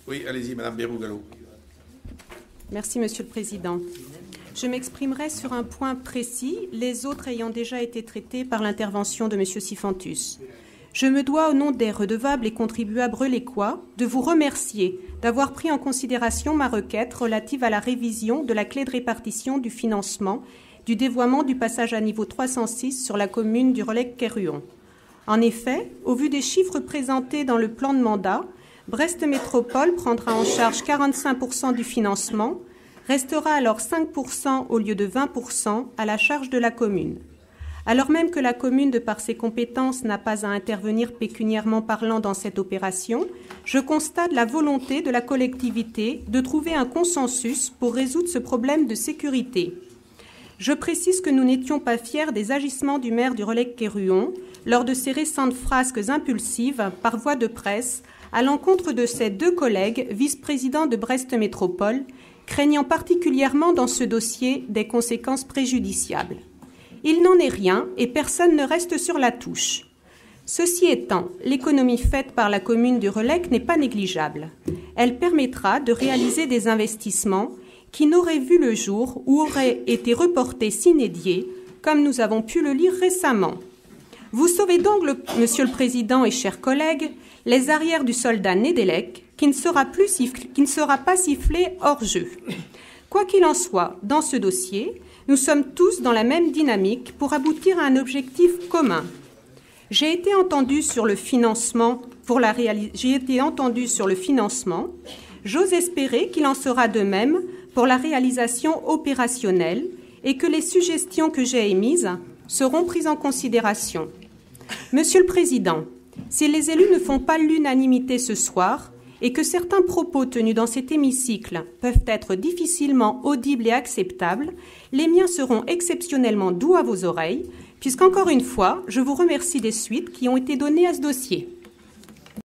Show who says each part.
Speaker 1: Oui, allez-y, Madame Bérou-Gallo.
Speaker 2: Merci, Monsieur le Président. Je m'exprimerai sur un point précis, les autres ayant déjà été traités par l'intervention de Monsieur Sifantus. Je me dois, au nom des redevables et contribuables relécois, de vous remercier d'avoir pris en considération ma requête relative à la révision de la clé de répartition du financement du dévoiement du passage à niveau 306 sur la commune du Relecq-Kerhuon. En effet, au vu des chiffres présentés dans le plan de mandat, Brest Métropole prendra en charge 45% du financement, restera alors 5% au lieu de 20% à la charge de la commune. Alors même que la commune, de par ses compétences, n'a pas à intervenir pécuniairement parlant dans cette opération, je constate la volonté de la collectivité de trouver un consensus pour résoudre ce problème de sécurité. Je précise que nous n'étions pas fiers des agissements du maire du Relecq-Kerhuon lors de ses récentes frasques impulsives par voie de presse à l'encontre de ses deux collègues vice-présidents de Brest Métropole, craignant particulièrement dans ce dossier des conséquences préjudiciables. Il n'en est rien et personne ne reste sur la touche. Ceci étant, l'économie faite par la commune du Relecq n'est pas négligeable. Elle permettra de réaliser des investissements qui n'auraient vu le jour ou auraient été reportés sine die, comme nous avons pu le lire récemment. Vous sauvez donc, Monsieur le Président et chers collègues, les arrières du soldat Nedelec, qui ne sera pas sifflé hors jeu. Quoi qu'il en soit, dans ce dossier, nous sommes tous dans la même dynamique pour aboutir à un objectif commun. J'ai été entendu sur le financement. J'ose espérer qu'il en sera de même pour la réalisation opérationnelle et que les suggestions que j'ai émises seront prises en considération. Monsieur le Président, si les élus ne font pas l'unanimité ce soir, et que certains propos tenus dans cet hémicycle peuvent être difficilement audibles et acceptables, les miens seront exceptionnellement doux à vos oreilles, puisqu'encore une fois, je vous remercie des suites qui ont été données à ce dossier.